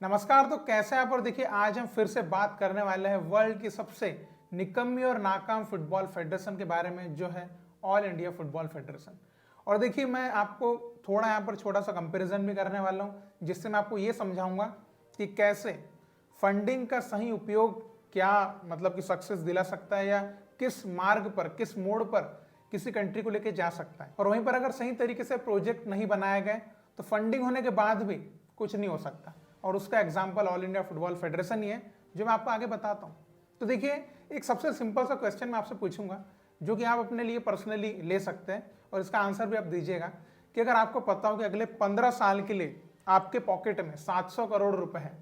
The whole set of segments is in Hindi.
नमस्कार। तो कैसे आप? और देखिए, आज हम फिर से बात करने वाले हैं वर्ल्ड की सबसे निकम्मी और नाकाम फुटबॉल फेडरेशन के बारे में, जो है ऑल इंडिया फुटबॉल फेडरेशन। और देखिए, मैं आपको थोड़ा यहाँ पर छोटा सा कंपैरिजन भी करने वाला हूँ, जिससे मैं आपको ये समझाऊंगा कि कैसे फंडिंग का सही उपयोग क्या मतलब कि सक्सेस दिला सकता है, या किस मार्ग पर, किस मोड़ पर किसी कंट्री को लेके जा सकता है। और वहीं पर अगर सही तरीके से प्रोजेक्ट नहीं बनाए गए तो फंडिंग होने के बाद भी कुछ नहीं हो सकता। और उसका example all India football federation ही है, जो मैं आपको आगे बताता हूँ। तो देखिए, एक सबसे सिंपल सा क्वेश्चन मैं आपसे पूछूंगा, जो कि आप अपने लिए पर्सनली ले सकते हैं, और इसका आंसर भी आप दीजिएगा कि अगर आपको पता हो कि अगले 15 साल के लिए आपके पॉकेट में 700 करोड़ रुपए है,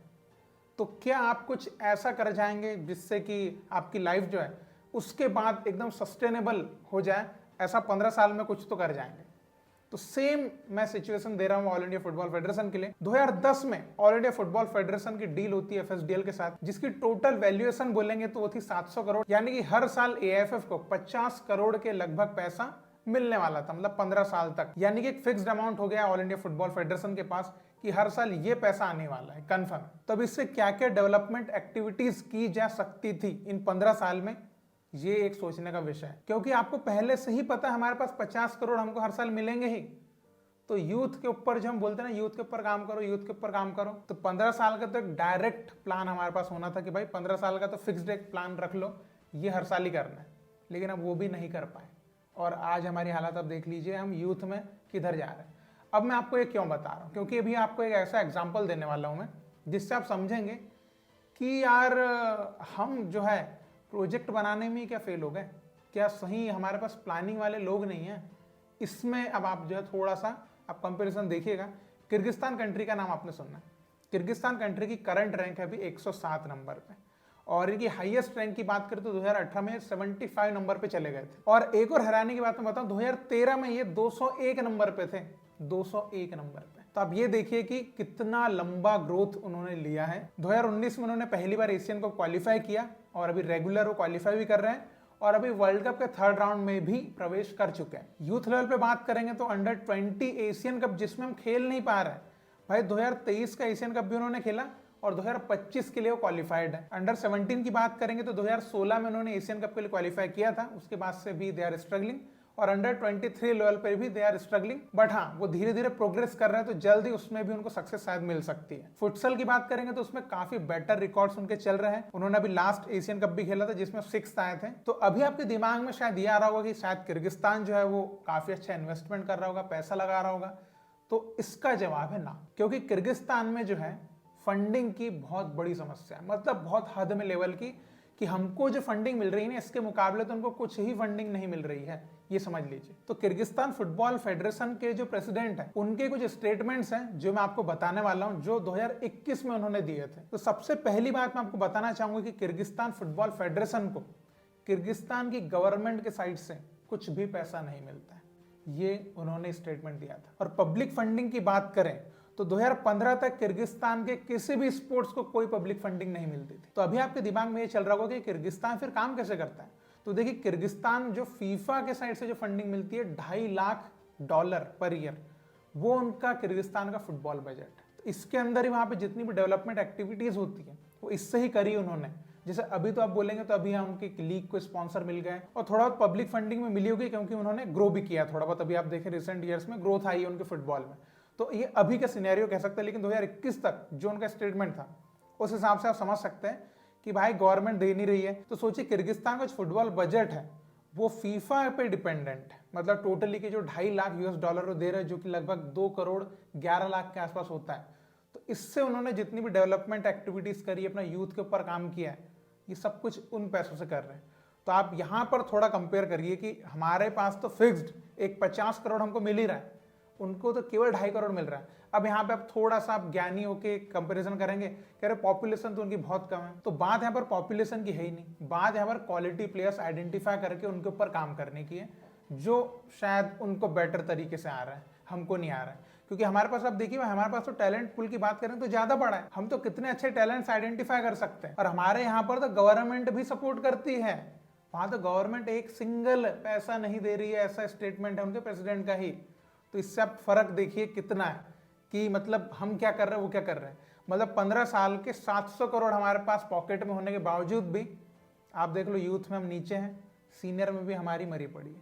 तो क्या आप कुछ ऐसा कर जाएंगे जिससे कि आपकी लाइफ जो है उसके बाद एकदम सस्टेनेबल हो जाए? ऐसा 15 साल में कुछ तो कर जाएंगे। तो सेम मैं सिचुएशन दे रहा हूं ऑल इंडिया फुटबॉल फेडरेशन के लिए। 2010 में ऑल इंडिया फुटबॉल फेडरेशन की डील होती है एफएसडीएल के साथ, जिसकी टोटल वैल्यूएशन बोलेंगे तो वो थी 700 करोड़, यानी कि हर साल एएफएफ को 50 करोड़ के लगभग पैसा मिलने वाला था, मतलब 15 साल तक। यानी कि एक फिक्स्ड अमाउंट हो गया ऑल इंडिया फुटबॉल फेडरेशन के पास कि हर साल ये पैसा आने वाला है, कंफर्म। तब इससे क्या क्या डेवलपमेंट एक्टिविटीज की जा सकती थी इन 15 साल में, ये एक सोचने का विषय है। क्योंकि आपको पहले से ही पता है हमारे पास 50 करोड़ हमको हर साल मिलेंगे ही। तो यूथ के ऊपर, जो हम बोलते हैं ना, यूथ के ऊपर काम करो, यूथ के ऊपर काम करो, तो 15 साल का तो एक डायरेक्ट प्लान हमारे पास होना था कि भाई 15 साल का तो फिक्स्ड एक प्लान रख लो, ये हर साल ही करना है। लेकिन अब वो भी नहीं कर पाए, और आज हमारी हालत अब देख लीजिए, हम यूथ में किधर जा रहे हैं। अब मैं आपको ये क्यों बता रहा हूँ, क्योंकि अभी आपको एक ऐसा एग्जाम्पल देने वाला हूँ मैं, जिससे आप समझेंगे कि यार हम जो है प्रोजेक्ट बनाने में क्या फेल हो गए, क्या सही हमारे पास प्लानिंग वाले लोग नहीं हैं। इसमें अब आप जो है थोड़ा सा आप कंपैरिजन देखिएगा। किर्गिस्तान कंट्री का नाम आपने सुना है। किर्गिस्तान कंट्री की करंट रैंक है अभी 107 नंबर पे, और इनकी हाईएस्ट रैंक की बात करें तो 2018 में 75 नंबर पे चले गए थे। और एक और हैरानी की बात मैं बताऊं, 2013 में ये 201 नंबर पे थे, 201 नंबर पे। तो आप ये देखिए कि कितना लंबा ग्रोथ उन्होंने लिया है। 2019 में उन्होंने पहली बार एशियन कप क्वालिफाई किया, और अभी रेगुलर वो क्वालिफाई भी कर रहे हैं, और अभी वर्ल्ड कप के थर्ड राउंड में भी प्रवेश कर चुके हैं। यूथ लेवल पे बात करेंगे तो अंडर 20 एशियन कप, जिसमें हम खेल नहीं पा रहे हैं भाई, 2023 का एशियन कप भी उन्होंने खेला, और 2025 के लिए वो क्वालिफाइड है। अंडर 17 की बात करेंगे तो 2016 में उन्होंने एशियन कप के लिए क्वालिफाई किया था, उसके बाद से भी दे आर स्ट्रगलिंग। और अंडर 23 लेवल पर भी दे आर स्ट्रगलिंग, बट हाँ, वो धीरे धीरे प्रोग्रेस कर रहे हैं, तो जल्द ही उसमें भी उनको सक्सेस शायद मिल सकती है। फुटसल की बात करेंगे तो उसमें काफी बेटर रिकॉर्ड्स उनके चल रहे हैं। उन्होंने अभी लास्ट एशियन कप भी खेला था, जिसमें 6th आए थे। तो अभी आपके दिमाग में शायद ये आ रहा होगा कि शायद किर्गिस्तान जो है वो काफी अच्छा इन्वेस्टमेंट कर रहा होगा, पैसा लगा रहा होगा। तो इसका जवाब है ना, क्योंकि किर्गिस्तान में जो है फंडिंग की बहुत बड़ी समस्या है, मतलब बहुत हद में लेवल की, कि हमको जो फंडिंग मिल रही है ना, इसके मुकाबले तो उनको कुछ ही फंडिंग नहीं मिल रही है, ये समझ लीजिए। तो किर्गिस्तान फुटबॉल फेडरेशन के जो प्रेसिडेंट हैं, उनके कुछ स्टेटमेंट्स हैं जो मैं आपको बताने वाला हूं, जो 2021 में उन्होंने दिए थे। तो सबसे पहली बात मैं आपको बताना चाहूंगा कि किर्गिस्तान फुटबॉल फेडरेशन को किर्गिस्तान की गवर्नमेंट के साइड से कुछ भी पैसा नहीं मिलता है, ये उन्होंने स्टेटमेंट दिया था। और पब्लिक फंडिंग की बात करें तो 2015 तक किर्गिस्तान के किसी भी स्पोर्ट्स को कोई पब्लिक फंडिंग नहीं मिलती थी। तो अभी आपके दिमाग में ये चल रहा होगा कि किर्गिस्तान फिर काम कैसे करता है। तो देखिए, किर्गिस्तान जो फीफा के साइड से जो फंडिंग मिलती है $2.5 लाख पर ईयर, वो उनका किर्गिस्तान का फुटबॉल बजट है। तो इसके अंदर ही वहां पे जितनी भी डेवलपमेंट एक्टिविटीज होती है वो इससे ही करी उन्होंने। जैसे अभी तो आप बोलेंगे तो अभी उनके लीग को स्पॉन्सर मिल गए, और थोड़ा बहुत पब्लिक फंडिंग में मिली होगी, क्योंकि उन्होंने ग्रो भी किया थोड़ा बहुत। अभी आप देखें रिसेंट ईयर्स में ग्रोथ आई है उनके फुटबॉल में। तो ये अभी का सिनेरियो कह सकते हैं, लेकिन 2021 तक जो उनका स्टेटमेंट था, उस हिसाब से आप समझ सकते हैं कि भाई गवर्नमेंट दे नहीं रही है। तो सोचिए, किर्गिस्तान का जो फुटबॉल बजट है वो फीफा पे डिपेंडेंट है, मतलब टोटली के जो $2.5 लाख वो दे रहे हैं, जो कि लगभग 2.11 करोड़ के आसपास होता है। तो इससे उन्होंने जितनी भी डेवलपमेंट एक्टिविटीज करी, अपना यूथ के ऊपर काम किया है, ये सब कुछ उन पैसों से कर रहे हैं। तो आप यहाँ पर थोड़ा कंपेयर करिए कि हमारे पास तो फिक्स्ड एक 50 करोड़ हमको मिल ही रहा है, उनको तो केवल 2.5 करोड़ मिल रहा है। अब यहाँ पे आप थोड़ा सा आप ज्ञानी होके कंपैरिजन करेंगे, कह रहे पॉपुलेशन तो उनकी बहुत कम है। तो बात यहाँ पर पॉपुलेशन की है ही नहीं, बात यहाँ पर क्वालिटी प्लेयर्स आइडेंटिफाई करके उनके ऊपर काम करने की है, जो शायद उनको बेटर तरीके से आ रहा है, हमको नहीं आ रहा है। क्योंकि हमारे पास, आप देखिए, हमारे पास तो टैलेंट पूल की बात करें तो ज्यादा बड़ा है, हम तो कितने अच्छे टैलेंट्स आइडेंटिफाई कर सकते हैं। और हमारे यहाँ पर तो गवर्नमेंट भी सपोर्ट करती है, वहां तो गवर्नमेंट एक सिंगल पैसा नहीं दे रही है, ऐसा स्टेटमेंट है उनके प्रेसिडेंट का ही। तो इससे आप फर्क देखिए कितना है कि मतलब हम क्या कर रहे हैं, वो क्या कर रहे हैं। मतलब 15 साल के 700 करोड़ हमारे पास पॉकेट में होने के बावजूद भी आप देख लो यूथ में हम नीचे हैं, सीनियर में भी हमारी मरी पड़ी है,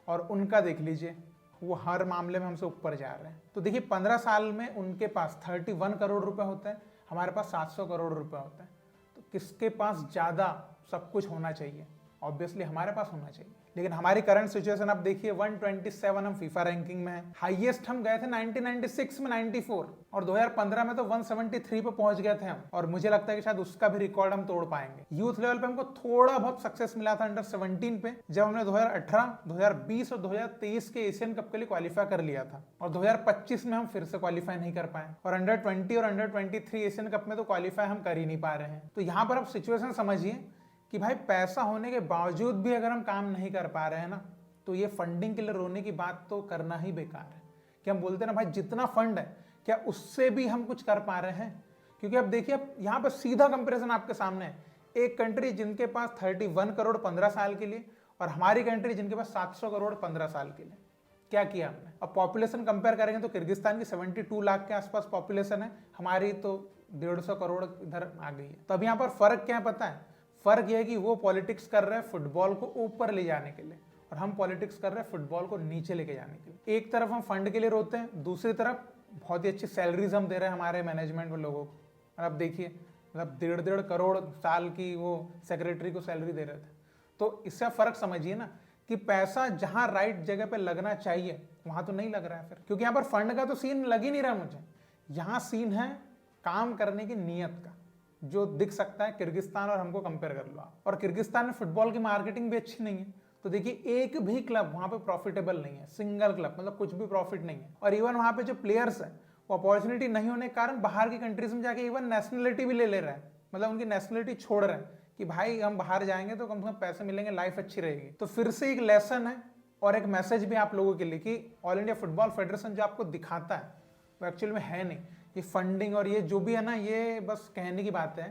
और उनका देख लीजिए वो हर मामले में हमसे ऊपर जा रहे हैं। तो देखिए 15 साल में उनके पास 31 करोड़ रुपए होते हैं, हमारे पास 700 करोड़ रुपए होते हैं। तो किसके पास ज़्यादा सब कुछ होना चाहिए? ऑब्वियसली हमारे पास होना चाहिए। लेकिन हमारी करंट सिचुएशन आप देखिए 127 हम फीफा रैंकिंग में हैं। हाईएस्ट हम गए थे 1996 में 94, और 2015 में तो 173 पे पहुंच गए थे हम, और मुझे लगता है कि शायद उसका भी रिकॉर्ड हम तोड़ पाएंगे। यूथ लेवल पे हमको थोड़ा बहुत सक्सेस मिला था अंडर 17 पे, जब हमने 2018, 2020 और 2023 के एशियन कप के लिए क्वालिफाई कर लिया था, और 2025 में हम फिर से क्वालिफाई नहीं कर पाए, और अंडर 20 और अंडर 23 एशियन कप में तो क्वालिफाई हम कर ही नहीं पा रहे हैं। तो यहाँ पर आप सिचुएशन समझिए कि भाई पैसा होने के बावजूद भी अगर हम काम नहीं कर पा रहे हैं ना, तो ये फंडिंग के लिए रोने की बात तो करना ही बेकार है। कि हम बोलते हैं ना भाई जितना फंड है क्या उससे भी हम कुछ कर पा रहे हैं? क्योंकि अब देखिए अब यहाँ पर सीधा कंपैरिजन आपके सामने है, एक कंट्री जिनके पास 31 करोड़ 15 साल के लिए, और हमारी कंट्री जिनके पास 700 करोड़ 15 साल के लिए। क्या किया हमने? अब पॉपुलेशन कंपेयर करेंगे तो किर्गिस्तान की 72 लाख के आसपास पॉपुलेशन है, हमारी तो 150 करोड़ इधर आ गई है। तो अब यहाँ पर फर्क क्या पता है? फर्क यह है कि वो पॉलिटिक्स कर रहे हैं फुटबॉल को ऊपर ले जाने के लिए, और हम पॉलिटिक्स कर रहे हैं फुटबॉल को नीचे लेके जाने के लिए। एक तरफ हम फंड के लिए रोते हैं, दूसरी तरफ बहुत ही अच्छी सैलरीज हम दे रहे हैं हमारे मैनेजमेंट में लोगों को। और अब देखिए मतलब 1.5 करोड़ साल की वो सेक्रेटरी को सैलरी दे रहे थे। तो इससे फर्क समझिए ना कि पैसा जहां राइट जगह पे लगना चाहिए वहां तो नहीं लग रहा है फिर, क्योंकि यहाँ पर फंड का तो सीन लग ही नहीं रहा मुझे। यहाँ सीन है काम करने की नीयत का, जो दिख सकता है किर्गिस्तान और हमको कंपेयर कर लो आप। और किर्गिस्तान में फुटबॉल की मार्केटिंग भी अच्छी नहीं है, तो देखिए एक भी क्लब वहां पे प्रॉफिटेबल नहीं है, सिंगल क्लब, मतलब कुछ भी प्रॉफिट नहीं है। और इवन वहां पे जो प्लेयर्स है वो अपॉर्चुनिटी नहीं होने के कारण बाहर की कंट्रीज में जाके इवन नेशनलिटी भी ले रहे हैं, मतलब उनकी नेशनलिटी छोड़ रहे हैं कि भाई हम बाहर जाएंगे तो कम से कम पैसे मिलेंगे, लाइफ अच्छी रहेगी। तो फिर से एक लेसन है और एक मैसेज भी आप लोगों के लिए कि ऑल इंडिया फुटबॉल फेडरेशन जो आपको दिखाता है वो एक्चुअल में है नहीं। ये फंडिंग और ये जो भी है ना, ये बस कहने की बात है,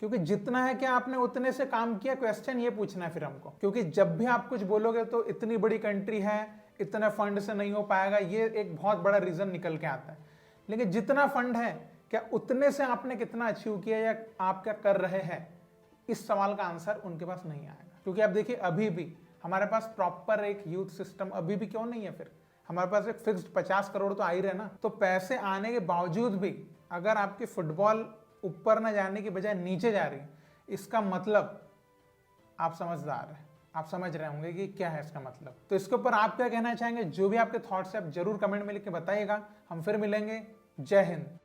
क्योंकि जितना है क्या आपने उतने से काम किया, क्वेश्चन ये पूछना है फिर हमको। क्योंकि जब भी आप कुछ बोलोगे तो इतनी बड़ी कंट्री है, इतने फंड से नहीं हो पाएगा, ये एक बहुत बड़ा रीजन निकल के आता है। लेकिन जितना फंड है क्या उतने से आपने कितना अचीव किया या आप क्या कर रहे हैं, इस सवाल का आंसर उनके पास नहीं आएगा। क्योंकि अब देखिए अभी भी हमारे पास प्रॉपर एक यूथ सिस्टम अभी भी क्यों नहीं है, फिर हमारे पास एक फिक्स्ड 50 करोड़ तो आ ही रहे ना। तो पैसे आने के बावजूद भी अगर आपकी फुटबॉल ऊपर न जाने की बजाय नीचे जा रही है, इसका मतलब आप समझदार हैं, आप समझ रहे होंगे कि क्या है इसका मतलब। तो इसके ऊपर आप क्या कहना चाहेंगे? जो भी आपके थॉट्स है आप जरूर कमेंट में लिख के बताइएगा। हम फिर मिलेंगे। जय हिंद।